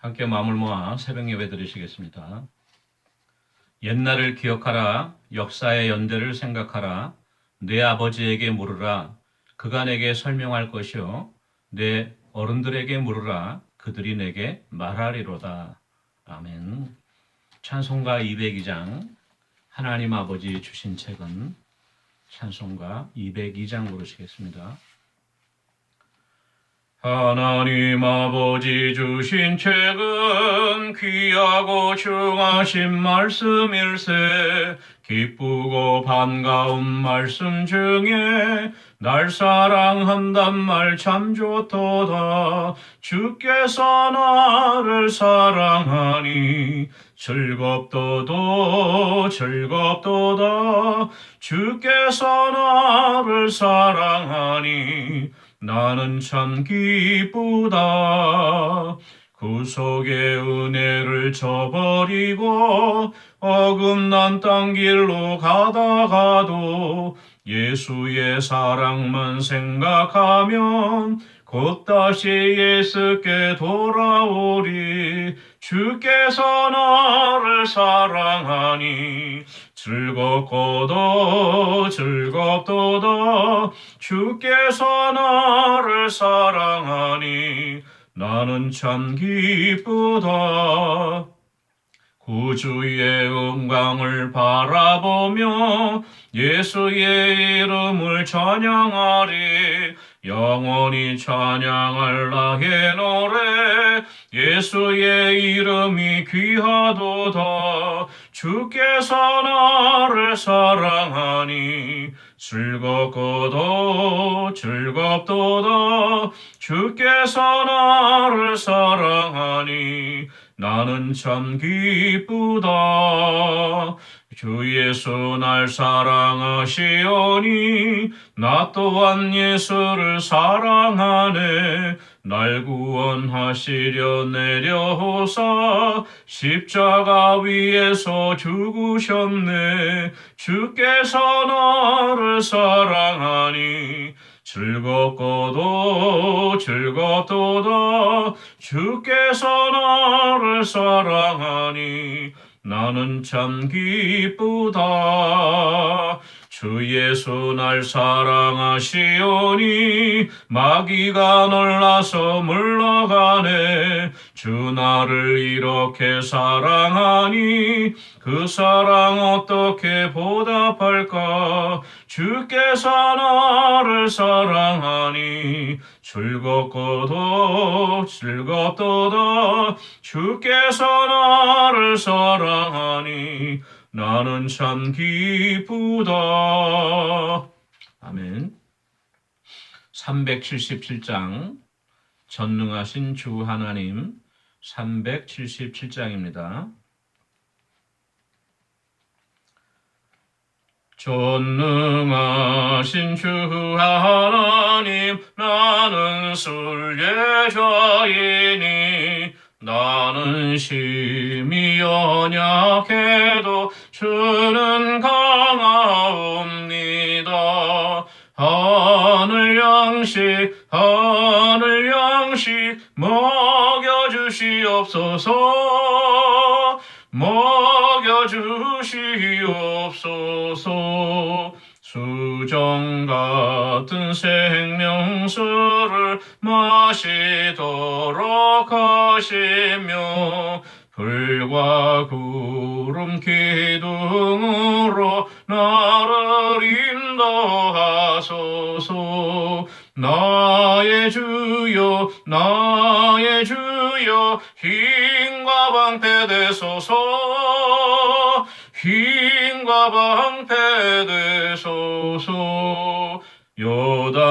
함께 마음을 모아 새벽 예배 드리시겠습니다. 옛날을 기억하라. 역사의 연대를 생각하라. 내 아버지에게 물으라. 그가 내게 설명할 것이요. 내 어른들에게 물으라. 그들이 내게 말하리로다. 아멘. 찬송가 202장. 하나님 아버지 주신 책은 찬송가 202장 부르시겠습니다. 하나님 아버지 주신 책은 귀하고 중하신 말씀일세. 기쁘고 반가운 말씀 중에 날 사랑한단 말 참 좋도다. 주께서 나를 사랑하니 즐겁도다 즐겁도다. 주께서 나를 사랑하니 나는 참 기쁘다. 구속의 은혜를 저버리고 어긋난 땅 길로 가다가도 예수의 사랑만 생각하면 곧 다시 예수께 돌아오리. 주께서 나를 사랑하니 즐겁고도 즐겁도다. 주께서 나를 사랑하니 나는 참 기쁘다. 구주의 영광을 바라보며 예수의 이름을 찬양하리. 영원히 찬양할 나의 노래. 예수의 이름이 귀하도다. 주께서 나를 사랑하니 즐겁고도 즐겁도다. 주께서 나를 사랑하니 나는 참 기쁘다. 주 예수 날 사랑하시오니 나 또한 예수를 사랑하네. 날 구원하시려 내려오사 십자가 위에서 죽으셨네. 주께서 나를 사랑하니 즐겁고도 즐겁도다. 주께서 나를 사랑하니 나는 참 기쁘다. 주 예수 날 사랑하시오니 마귀가 놀라서 물러가네. 주 나를 이렇게 사랑하니 그 사랑 어떻게 보답할까. 주께서 나를 사랑하니 즐겁고도 즐겁도다. 주께서 나를 사랑하니 나는 참 기쁘다. 아멘. 377장 전능하신 주 하나님 377장입니다. 전능하신 주 하나님 나는 순례자이니 나는 심히 연약해도 주는 강하옵니다. 하늘 양식 먹여주시옵소서. 먹여주시옵소서. 수정 같은 생명수를 마시도록 하시며 불과 구름 기둥으로 나를 인도하소서. 나의 주여 힘과 방패 되소서. 힘과 방패 되소서. 요단강을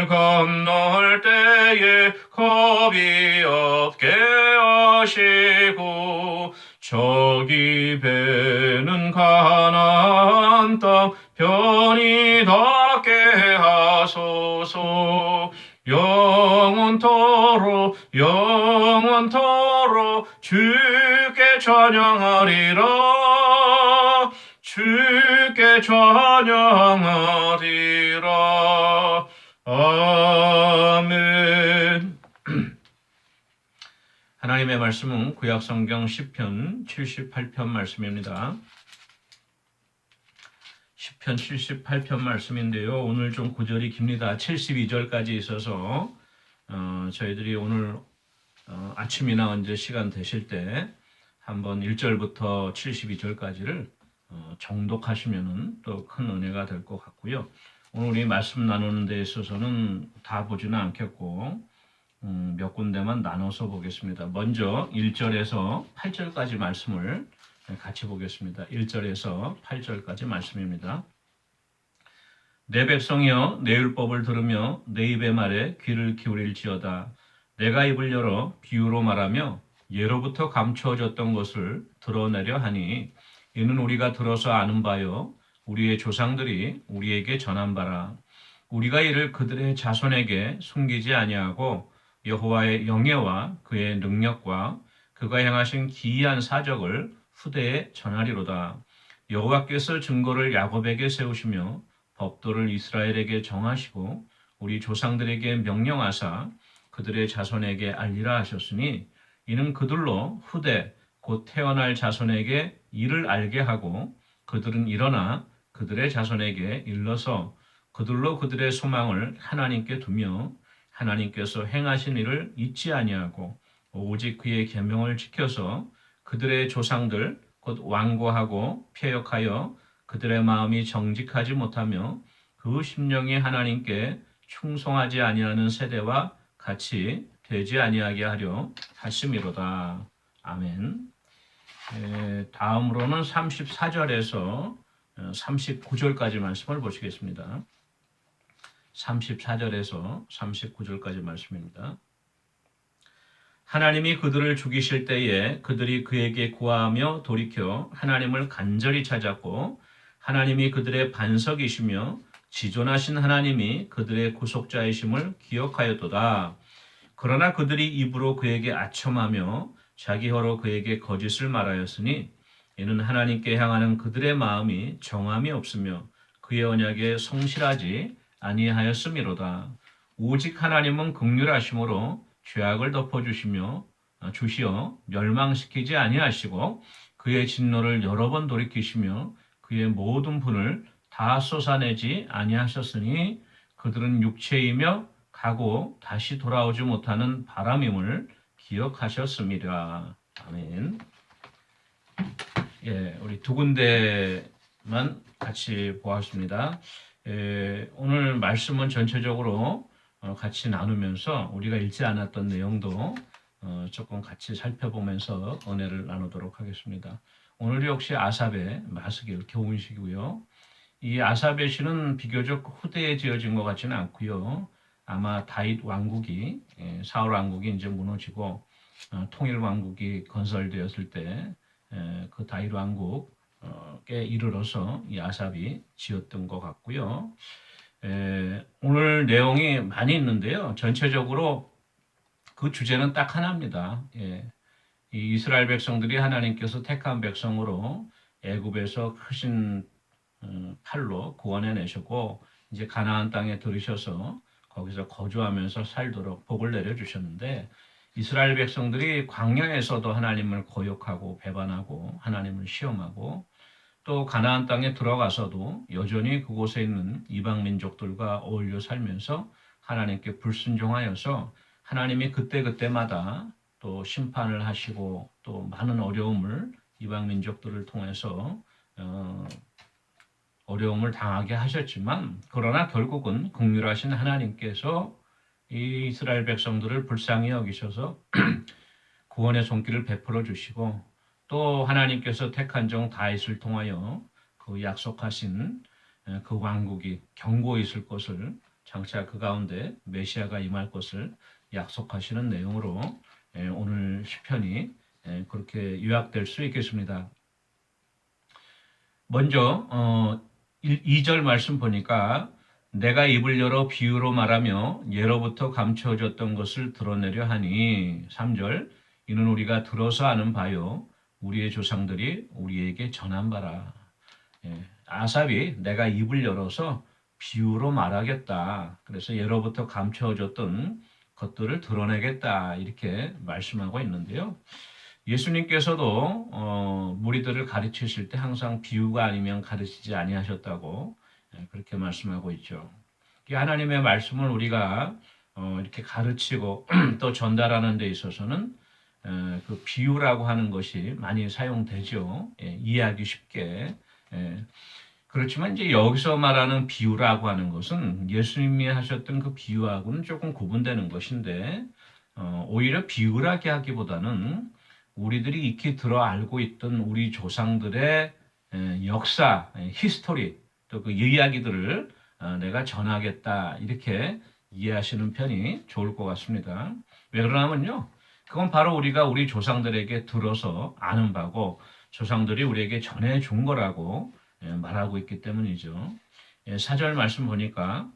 건널 때에 겁이 없게 하시고 저기 배는 가나안 땅 편히 닿게 하소서. 영원토록 주께 찬양하리라. 주께 찬양하리라. 아멘. 하나님의 말씀은 구약성경 시편 78편 말씀입니다. 시편 78편 말씀인데요. 오늘 좀 구절이 깁니다. 72절까지 있어서 저희들이 오늘 아침이나 언제 시간 되실 때 한번 1절부터 72절까지를 정독하시면 또 큰 은혜가 될 것 같고요. 오늘 우리 말씀 나누는 데 있어서는 다 보지는 않겠고 몇 군데만 나눠서 보겠습니다. 먼저 1절에서 8절까지 말씀을 같이 보겠습니다. 1절에서 8절까지 말씀입니다. 내 백성이여 내 율법을 들으며 내 입의 말에 귀를 기울일지어다. 내가 입을 열어 비유로 말하며 예로부터 감추어졌던 것을 드러내려 하니 이는 우리가 들어서 아는 바요 우리의 조상들이 우리에게 전한 바라. 우리가 이를 그들의 자손에게 숨기지 아니하고 여호와의 영예와 그의 능력과 그가 행하신 기이한 사적을 후대에 전하리로다. 여호와께서 증거를 야곱에게 세우시며 법도를 이스라엘에게 정하시고 우리 조상들에게 명령하사 그들의 자손에게 알리라 하셨으니 이는 그들로 후대 곧 태어날 자손에게 이를 알게 하고 그들은 일어나 그들의 자손에게 일러서 그들로 그들의 소망을 하나님께 두며 하나님께서 행하신 일을 잊지 아니하고 오직 그의 계명을 지켜서 그들의 조상들 곧 완고하고 패역하여 그들의 마음이 정직하지 못하며 그 심령이 하나님께 충성하지 아니하는 세대와 같이 되지 아니하게 하려 하심이로다. 아멘. 다음으로는 34절에서 39절까지 말씀을 보시겠습니다. 34절에서 39절까지 말씀입니다. 하나님이 그들을 죽이실 때에 그들이 그에게 구하며 돌이켜 하나님을 간절히 찾았고 하나님이 그들의 반석이시며 지존하신 하나님이 그들의 구속자이심을 기억하였도다. 그러나 그들이 입으로 그에게 아첨하며 자기 혀로 그에게 거짓을 말하였으니 이는 하나님께 향하는 그들의 마음이 정함이 없으며 그의 언약에 성실하지 아니하였음이로다. 오직 하나님은 긍휼하심으로 죄악을 덮어주시며 주시어 멸망시키지 아니하시고 그의 진노를 여러 번 돌이키시며 그의 모든 분을 다 쏟아내지 아니하셨으니 그들은 육체이며 가고 다시 돌아오지 못하는 바람임을 기억하셨습니다. 아멘. 예, 우리 두 군데만 같이 보았습니다. 오늘 말씀은 전체적으로 같이 나누면서 우리가 읽지 않았던 내용도 조금 같이 살펴보면서 은혜를 나누도록 하겠습니다. 오늘이 역시 아삽의 마스길 교훈식이고요. 이 아삽의 시는 비교적 후대에 지어진 것 같지는 않고요. 아마 다윗 왕국이 사울 왕국이 이제 무너지고 통일 왕국이 건설되었을 때 그 다윗 왕국에 이르러서 이 아삽이 지었던 것 같고요. 오늘 내용이 많이 있는데요. 전체적으로 그 주제는 딱 하나입니다. 이 이스라엘 백성들이 하나님께서 택한 백성으로 애굽에서 크신 팔로 구원해 내셨고 이제 가나안 땅에 들으셔서 거기서 거주하면서 살도록 복을 내려주셨는데 이스라엘 백성들이 광야에서도 하나님을 거역하고 배반하고 하나님을 시험하고 또 가나안 땅에 들어가서도 여전히 그곳에 있는 이방 민족들과 어울려 살면서 하나님께 불순종하여서 하나님이 그때그때마다 또 심판을 하시고 또 많은 어려움을 이방 민족들을 통해서 어려움을 당하게 하셨지만 그러나 결국은 긍휼하신 하나님께서 이 이스라엘 백성들을 불쌍히 여기셔서 구원의 손길을 베풀어 주시고 또 하나님께서 택한 종 다윗을 통하여 그 약속하신 그 왕국이 견고히 있을 것을 장차 그 가운데 메시아가 임할 것을 약속하시는 내용으로 오늘 시편이 그렇게 요약될 수 있겠습니다. 먼저 2절 말씀 보니까 내가 입을 열어 비유로 말하며 예로부터 감추어졌던 것을 드러내려 하니 3절 이는 우리가 들어서 아는 바요 우리의 조상들이 우리에게 전한 바라. 아삽이 내가 입을 열어서 비유로 말하겠다. 그래서 예로부터 감추어졌던 것들을 드러내겠다 이렇게 말씀하고 있는데요. 예수님께서도 무리들을 가르치실 때 항상 비유가 아니면 가르치지 아니하셨다고 그렇게 말씀하고 있죠. 이 하나님의 말씀을 우리가 이렇게 가르치고 또 전달하는 데 있어서는 그 비유라고 하는 것이 많이 사용되죠. 이해하기 쉽게. 그렇지만 이제 여기서 말하는 비유라고 하는 것은 예수님이 하셨던 그 비유하고는 조금 구분되는 것인데 오히려 비유라고 하기보다는 우리들이 익히 들어 알고 있던 우리 조상들의 역사, 히스토리 또 그 이야기들을 내가 전하겠다 이렇게 이해하시는 편이 좋을 것 같습니다. 왜 그러냐면요. 그건 바로 우리가 우리 조상들에게 들어서 아는 바고 조상들이 우리에게 전해준 거라고 말하고 있기 때문이죠. 4절 말씀 보니까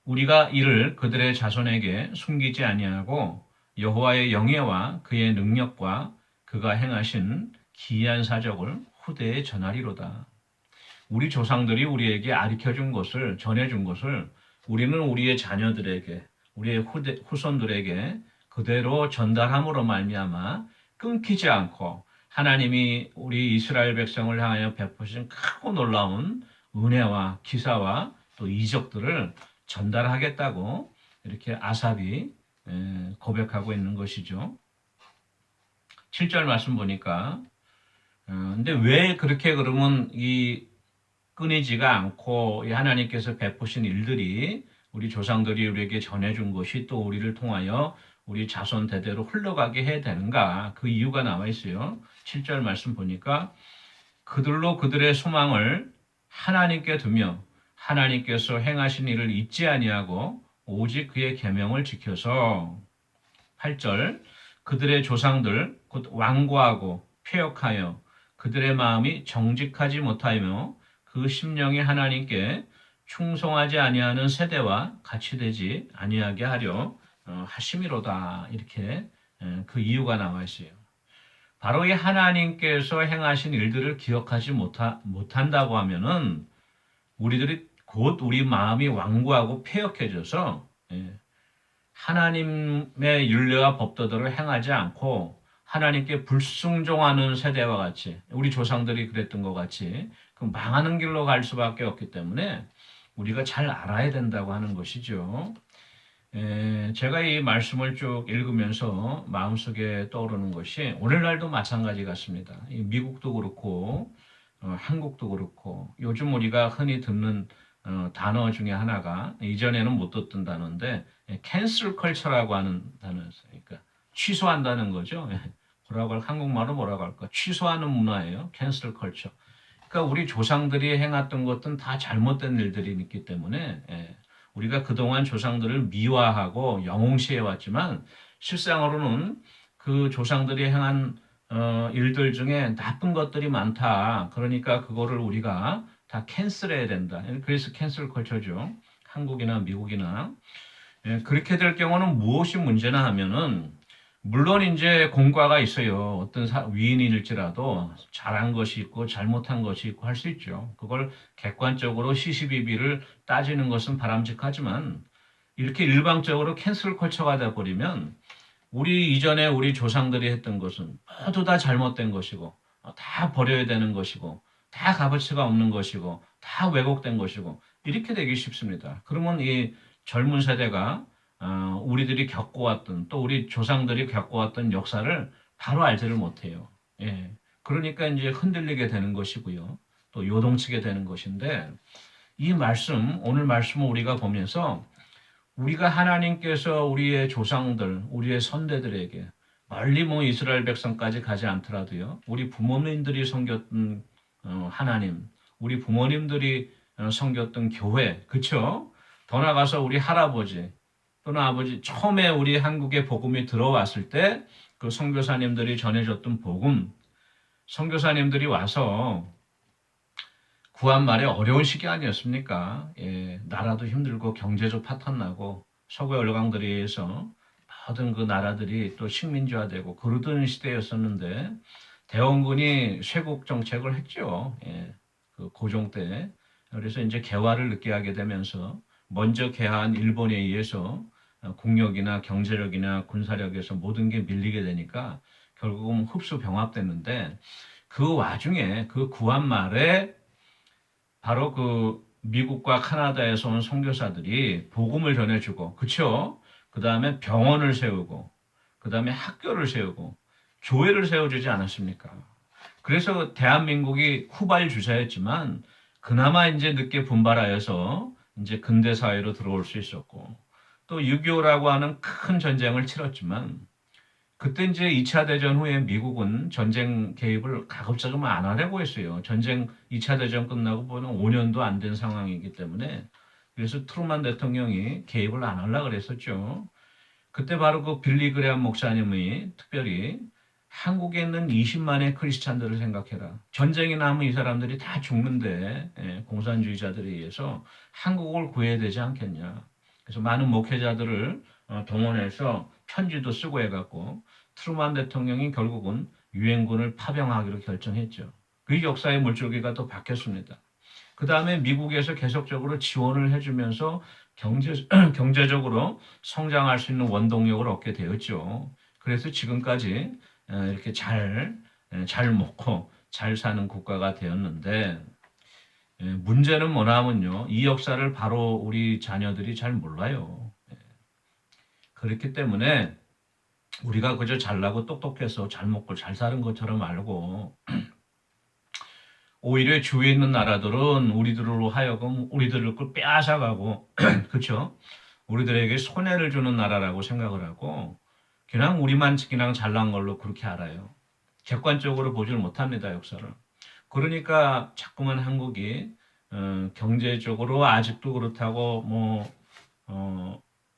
우리가 이를 그들의 자손에게 숨기지 아니하고 여호와의 영예와 그의 능력과 그가 행하신 기이한 사적을 후대에 전하리로다. 우리 조상들이 우리에게 가르쳐준 것을 전해준 것을 우리는 우리의 자녀들에게 우리의 후손들에게 그대로 전달함으로 말미암아 끊기지 않고 하나님이 우리 이스라엘 백성을 향하여 베푸신 크고 놀라운 은혜와 기사와 또 이적들을 전달하겠다고 이렇게 아삽이 고백하고 있는 것이죠. 7절 말씀 보니까 근데 왜 그렇게 그러면 이 끊이지가 않고 하나님께서 베푸신 일들이 우리 조상들이 우리에게 전해준 것이 또 우리를 통하여 우리 자손 대대로 흘러가게 해야 되는가? 그 이유가 나와 있어요. 7절 말씀 보니까 그들로 그들의 소망을 하나님께 두며 하나님께서 행하신 일을 잊지 아니하고 오직 그의 계명을 지켜서 8절 그들의 조상들 곧 완고하고 폐역하여 그들의 마음이 정직하지 못하며 그 심령이 하나님께 충성하지 아니하는 세대와 같이 되지 아니하게 하려 하심이로다 이렇게 그 이유가 나와 있어요. 바로 이 하나님께서 행하신 일들을 기억하지 못한다고 하면은 우리들이 곧 우리 마음이 완고하고 폐역해져서 하나님의 율례와 법도들을 행하지 않고 하나님께 불순종하는 세대와 같이 우리 조상들이 그랬던 것 같이 그 망하는 길로 갈 수밖에 없기 때문에 우리가 잘 알아야 된다고 하는 것이죠. 제가 이 말씀을 쭉 읽으면서 마음속에 떠오르는 것이 오늘날도 마찬가지 같습니다. 미국도 그렇고 한국도 그렇고 요즘 우리가 흔히 듣는 단어 중에 하나가 이전에는 못 듣던 단어인데 캔슬 컬처라고 하는 단어였어요. 그러니까 취소한다는 거죠. 뭐라고 한국말로 뭐라고 할까? 취소하는 문화예요. 캔슬 컬처. 그러니까 우리 조상들이 행했던 것은 다 잘못된 일들이 있기 때문에 우리가 그동안 조상들을 미화하고 영웅시해 왔지만 실상으로는 그 조상들이 행한 일들 중에 나쁜 것들이 많다. 그러니까 그거를 우리가 다 캔슬해야 된다. 그래서 캔슬 컬처죠. 한국이나 미국이나. 그렇게 될 경우는 무엇이 문제나 하면은 물론 이제 공과가 있어요. 어떤 위인일지라도 잘한 것이 있고 잘못한 것이 있고 할 수 있죠. 그걸 객관적으로 시시비비를 따지는 것은 바람직하지만 이렇게 일방적으로 캔슬 컬처가 돼버리면 우리 이전에 우리 조상들이 했던 것은 모두 다 잘못된 것이고 다 버려야 되는 것이고 다 값어치가 없는 것이고 다 왜곡된 것이고 이렇게 되기 쉽습니다. 그러면 이 젊은 세대가 우리들이 겪어왔던 또 우리 조상들이 겪어왔던 역사를 바로 알지를 못해요. 예. 그러니까 이제 흔들리게 되는 것이고요. 또 요동치게 되는 것인데 이 말씀 오늘 말씀을 우리가 보면서 우리가 하나님께서 우리의 조상들, 우리의 선대들에게 멀리 뭐 이스라엘 백성까지 가지 않더라도요. 우리 부모님들이 섬겼던 하나님, 우리 부모님들이 섬겼던 교회, 그쵸? 더 나가서 우리 할아버지 또는 아버지 처음에 우리 한국에 복음이 들어왔을 때 그 선교사님들이 전해줬던 복음, 선교사님들이 와서 구한 말에 어려운 시기 아니었습니까? 나라도 힘들고 경제도 파탄나고 서구 열강들에 의해서 모든 그 나라들이 또 식민지화되고 그러던 시대였었는데 대원군이 쇄국 정책을 했죠. 그 고종 때. 그래서 이제 개화를 늦게 하게 되면서 먼저 개화한 일본에 의해서 국력이나 경제력이나 군사력에서 모든 게 밀리게 되니까 결국은 흡수 병합됐는데 그 와중에 그 구한 말에 바로 그 미국과 카나다에서 온 선교사들이 복음을 전해주고, 그쵸? 그 다음에 병원을 세우고, 그 다음에 학교를 세우고, 교회를 세워주지 않았습니까? 그래서 대한민국이 후발주자였지만, 그나마 이제 늦게 분발하여서 이제 근대 사회로 들어올 수 있었고, 또 6.25라고 하는 큰 전쟁을 치렀지만, 그때 이제 2차 대전 후에 미국은 전쟁 개입을 가급적이면 안 하려고 했어요. 전쟁 2차 대전 끝나고 보면 5년도 안 된 상황이기 때문에 그래서 트루만 대통령이 개입을 안 하려고 그랬었죠. 그때 바로 그 빌리 그레엄 목사님이 특별히 한국에 있는 20만의 크리스찬들을 생각해라. 전쟁이 나면 이 사람들이 다 죽는데 공산주의자들에 의해서 한국을 구해야 되지 않겠냐. 그래서 많은 목회자들을 동원해서 편지도 쓰고 해갖고 트루만 대통령이 결국은 유엔군을 파병하기로 결정했죠. 그 역사의 물줄기가 또 바뀌었습니다. 그 다음에 미국에서 계속적으로 지원을 해주면서 경제적으로 성장할 수 있는 원동력을 얻게 되었죠. 그래서 지금까지 이렇게 잘 먹고 잘 사는 국가가 되었는데 문제는 뭐냐면요. 이 역사를 바로 우리 자녀들이 잘 몰라요. 그렇기 때문에 우리가 그저 잘나고 똑똑해서 잘 먹고 잘 사는 것처럼 알고 오히려 주위에 있는 나라들은 우리들로 하여금 우리들을 빼앗아가고 그렇죠? 우리들에게 손해를 주는 나라라고 생각을 하고 그냥 우리만 그냥 잘난 걸로 그렇게 알아요. 객관적으로 보질 못합니다, 역사를. 그러니까 자꾸만 한국이 경제적으로 아직도 그렇다고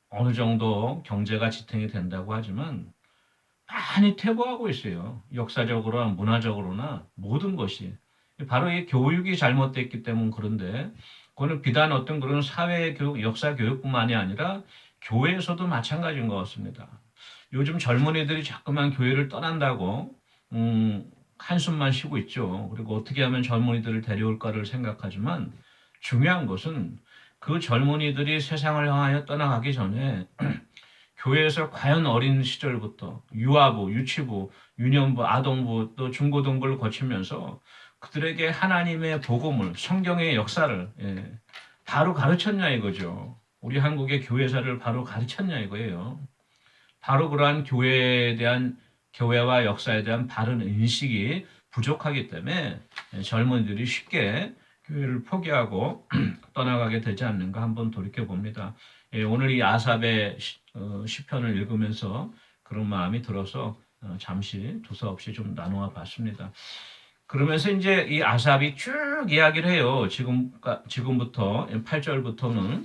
어느 정도 경제가 지탱이 된다고 하지만 많이 퇴보하고 있어요. 역사적으로나 문화적으로나 모든 것이. 바로 이 교육이 잘못됐기 때문 그런데 그거는 비단 어떤 그런 사회 교육, 역사 교육뿐만이 아니라 교회에서도 마찬가지인 것 같습니다. 요즘 젊은이들이 자꾸만 교회를 떠난다고 한숨만 쉬고 있죠. 그리고 어떻게 하면 젊은이들을 데려올까를 생각하지만 중요한 것은 그 젊은이들이 세상을 향하여 떠나가기 전에 교회에서 과연 어린 시절부터 유아부, 유치부, 유년부, 아동부 또 중고등부를 거치면서 그들에게 하나님의 복음을 성경의 역사를 바로 가르쳤냐 이거죠. 우리 한국의 교회사를 바로 가르쳤냐 이거예요. 바로 그러한 교회에 대한 교회와 역사에 대한 바른 인식이 부족하기 때문에 젊은이들이 쉽게 교회를 포기하고 떠나가게 되지 않는가 한번 돌이켜 봅니다. 오늘 이 아삽의 시편을 읽으면서 그런 마음이 들어서 잠시 두서없이 좀 나누어 봤습니다. 그러면서 이제 이 아삽이 쭉 이야기를 해요. 지금부터 8절부터는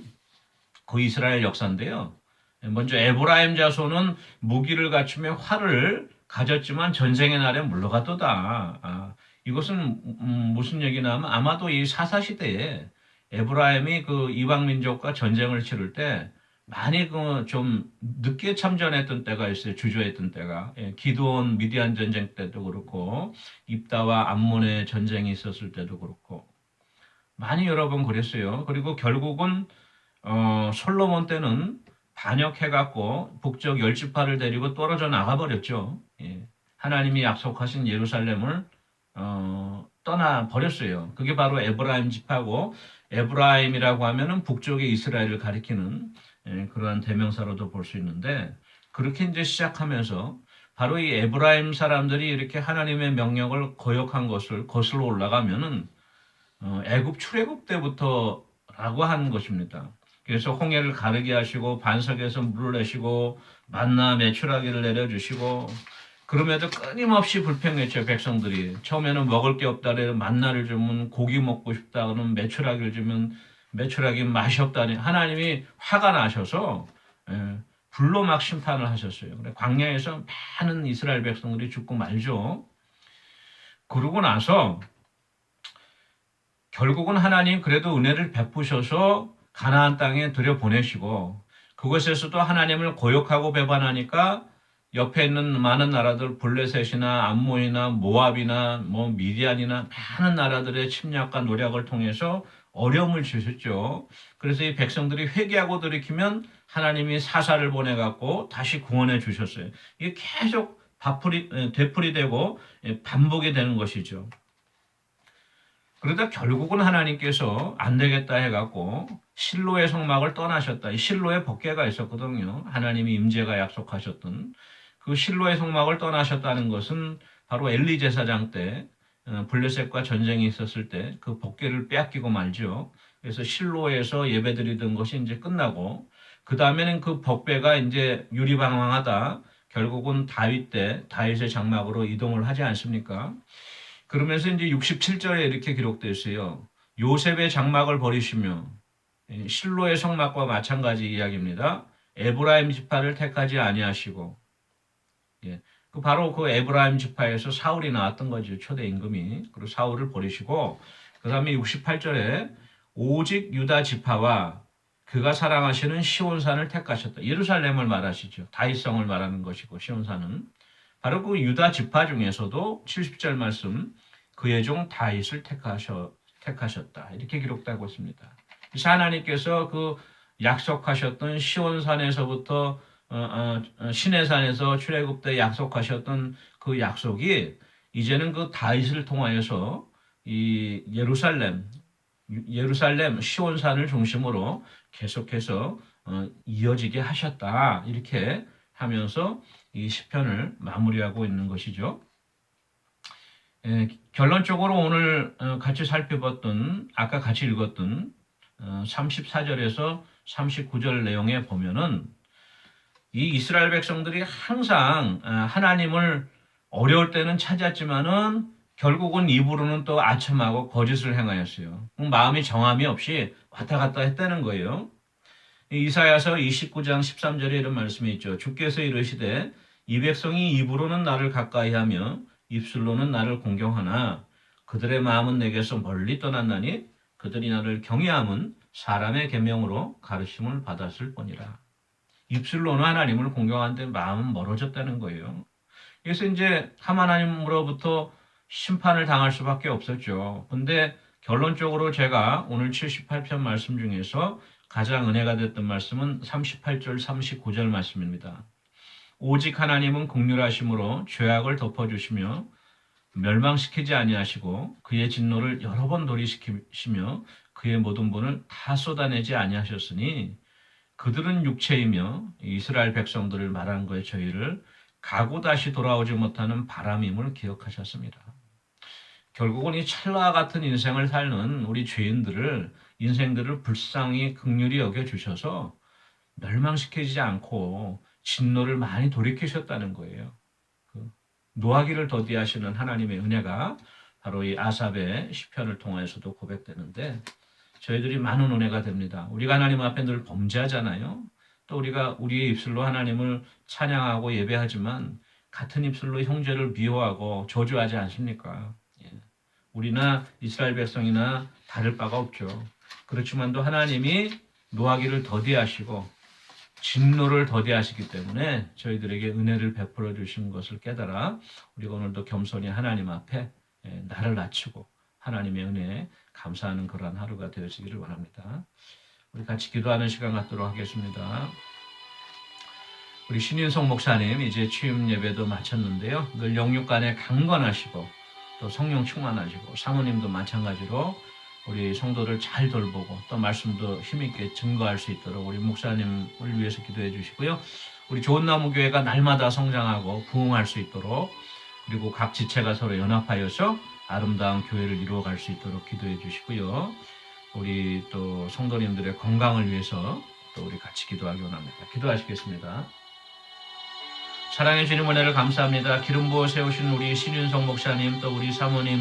그 이스라엘 역사인데요. 먼저 에브라임 자손은 무기를 갖추며 활을 가졌지만 전쟁의 날에 물러갔도다. 이것은 무슨 얘기냐면 아마도 이 사사시대에 에브라임이 그 이방 민족과 전쟁을 치를 때 많이 그 좀 늦게 참전했던 때가 있어요. 주저했던 때가. 기드온 미디안 전쟁 때도 그렇고 입다와 암몬의 전쟁이 있었을 때도 그렇고 많이 여러 번 그랬어요. 그리고 결국은 솔로몬 때는 반역해갖고 북쪽 열 지파를 데리고 떨어져 나가버렸죠. 하나님이 약속하신 예루살렘을 떠나 버렸어요. 그게 바로 에브라임 지파고 에브라임이라고 하면은 북쪽의 이스라엘을 가리키는 그러한 대명사로도 볼 수 있는데 그렇게 이제 시작하면서 바로 이 에브라임 사람들이 이렇게 하나님의 명령을 거역한 것을 거슬러 올라가면은 애굽 출애굽 때부터라고 하는 것입니다. 그래서 홍해를 가르게 하시고 반석에서 물을 내시고 만나 메추라기를 내려주시고 그럼에도 끊임없이 불평했죠. 백성들이 처음에는 먹을 게 없다 그래 만나를 주면 고기 먹고 싶다 그러면 메추라기를 주면 메추라기 맛이 없다니 하나님이 화가 나셔서 불로 막 심판을 하셨어요. 그래 광야에서 많은 이스라엘 백성들이 죽고 말죠. 그러고 나서 결국은 하나님 그래도 은혜를 베푸셔서 가나안 땅에 들여보내시고 그곳에서도 하나님을 고역하고 배반하니까 옆에 있는 많은 나라들 블레셋이나 암몬이나 모압이나 미디안이나 많은 나라들의 침략과 노력을 통해서 어려움을 주셨죠. 그래서 이 백성들이 회개하고 돌이키면 하나님이 사사를 보내갖고 다시 구원해 주셨어요. 이게 계속 되풀이되고 반복이 되는 것이죠. 그러다 결국은 하나님께서 안 되겠다 해갖고 실로의 성막을 떠나셨다. 이 실로에 법궤가 있었거든요. 하나님이 임재가 약속하셨던 그 실로의 성막을 떠나셨다는 것은 바로 엘리 제사장 때 블레셋과 전쟁이 있었을 때 그 법궤를 빼앗기고 말죠. 그래서 실로에서 예배드리던 것이 이제 끝나고 그 다음에는 그 법궤가 이제 유리방황하다 결국은 다윗 때 다윗의 장막으로 이동을 하지 않습니까? 그러면서 이제 67절에 이렇게 기록되어 있어요. 요셉의 장막을 버리시며 실로의 성막과 마찬가지 이야기입니다. 에브라임 지파를 택하지 아니하시고 바로 그 에브라임 지파에서 사울이 나왔던 거죠. 초대 임금이. 그리고 사울을 버리시고 그 다음에 68절에 오직 유다 지파와 그가 사랑하시는 시온산을 택하셨다. 예루살렘을 말하시죠. 다윗성을 말하는 것이고 시온산은 바로 그 유다 지파 중에서도 70절 말씀 그의 종 다윗을 택하셨다. 이렇게 기록되고 있습니다. 그래서 하나님께서 그 약속하셨던 시온산에서부터 시내산에서 출애굽 때 약속하셨던 그 약속이 이제는 그 다윗을 통하여서 이 예루살렘 시온산을 중심으로 계속해서 이어지게 하셨다. 이렇게 하면서 이 시편을 마무리하고 있는 것이죠. 결론적으로 오늘 같이 살펴봤던 아까 같이 읽었던 34절에서 39절 내용에 보면은 이 이스라엘 백성들이 항상 하나님을 어려울 때는 찾았지만은 결국은 입으로는 또 아첨하고 거짓을 행하였어요. 마음이 정함이 없이 왔다 갔다 했다는 거예요. 이사야서 29장 13절에 이런 말씀이 있죠. 주께서 이르시되 이 백성이 입으로는 나를 가까이하며 입술로는 나를 공경하나 그들의 마음은 내게서 멀리 떠났나니 그들이 나를 경외함은 사람의 계명으로 가르침을 받았을 뿐이라. 입술로는 하나님을 공경하는데 마음은 멀어졌다는 거예요. 그래서 이제 하나님으로부터 심판을 당할 수밖에 없었죠. 근데 결론적으로 제가 오늘 78편 말씀 중에서 가장 은혜가 됐던 말씀은 38절 39절 말씀입니다. 오직 하나님은 긍휼하심으로 죄악을 덮어주시며 멸망시키지 아니하시고 그의 진노를 여러 번 도리시키시며 그의 모든 분을 다 쏟아내지 아니하셨으니 그들은 육체이며 이스라엘 백성들을 말한 거에 저희를 가고 다시 돌아오지 못하는 바람임을 기억하셨습니다. 결국은 이 찰나와 같은 인생을 사는 우리 인생들을 불쌍히 긍휼히 여겨주셔서 멸망시키지 않고 진노를 많이 돌이키셨다는 거예요. 노하기를 더디하시는 하나님의 은혜가 바로 이 아삽의 시편을 통해서도 고백되는데 저희들이 많은 은혜가 됩니다. 우리가 하나님 앞에 늘 범죄하잖아요. 또 우리가 우리의 입술로 하나님을 찬양하고 예배하지만 같은 입술로 형제를 미워하고 저주하지 않습니까? 우리나 이스라엘 백성이나 다를 바가 없죠. 그렇지만도 하나님이 노하기를 더디하시고 진노를 더디하시기 때문에 저희들에게 은혜를 베풀어 주신 것을 깨달아 우리가 오늘도 겸손히 하나님 앞에 나를 낮추고 하나님의 은혜에 감사하는 그러한 하루가 되어지기를 원합니다. 우리 같이 기도하는 시간 갖도록 하겠습니다. 우리 신윤성 목사님 이제 취임 예배도 마쳤는데요. 늘 영육간에 강건하시고 또 성령 충만하시고 사모님도 마찬가지로 우리 성도를 잘 돌보고 또 말씀도 힘있게 증거할 수 있도록 우리 목사님을 위해서 기도해 주시고요. 우리 좋은나무교회가 날마다 성장하고 부흥할 수 있도록 그리고 각 지체가 서로 연합하여서 아름다운 교회를 이루어갈 수 있도록 기도해 주시고요. 우리 또 성도님들의 건강을 위해서 또 우리 같이 기도하기 원합니다. 기도하시겠습니다. 사랑해 주님 은혜를 감사합니다. 기름 부어 세우신 우리 신윤성 목사님 또 우리 사모님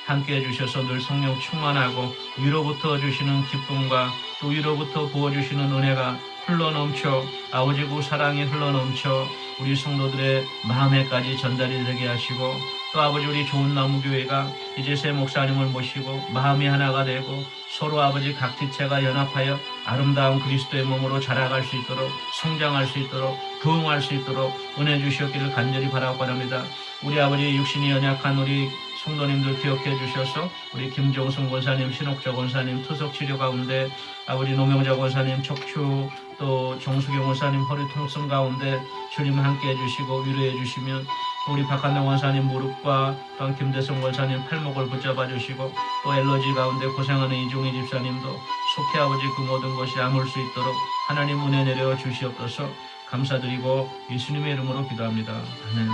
함께해 주셔서 늘 성령 충만하고 위로부터 주시는 기쁨과 또 위로부터 부어주시는 은혜가 흘러넘쳐 아버지고 사랑이 흘러넘쳐 우리 성도들의 마음에까지 전달이 되게 하시고 또 아버지 우리 좋은 나무교회가 이제 새 목사님을 모시고 마음이 하나가 되고 서로 아버지 각 지체가 연합하여 아름다운 그리스도의 몸으로 자라갈 수 있도록 성장할 수 있도록 부흥할 수 있도록 은혜 주시옵기를 간절히 바라고 합니다. 우리 아버지 육신이 연약한 우리 성도님들 기억해 주셔서 우리 김종승 권사님, 신옥자 권사님 투석 치료 가운데 아버지 노명자 권사님 척추 또 정수경 원사님 허리 통증 가운데 주님 함께 해주시고 위로해 주시면 또 우리 박한명 원사님 무릎과 또 김대성 원사님 팔목을 붙잡아 주시고 또 엘러지 가운데 고생하는 이종희 집사님도 속히 아버지 그 모든 것이 아물 수 있도록 하나님 은혜 내려 주시옵소서. 감사드리고 예수님의 이름으로 기도합니다. 아멘.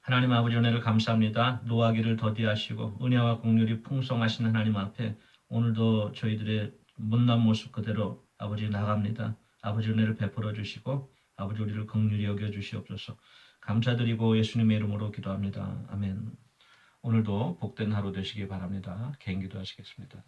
하나님 아버지 은혜를 감사합니다. 노하기를 더디하시고 은혜와 긍휼이 풍성하신 하나님 앞에 오늘도 저희들의 못난 모습 그대로 아버지 나갑니다. 아버지 은혜를 베풀어 주시고 아버지 우리를 긍휼히 여겨 주시옵소서. 감사드리고 예수님의 이름으로 기도합니다. 아멘. 오늘도 복된 하루 되시기 바랍니다. 개인기도 하시겠습니다.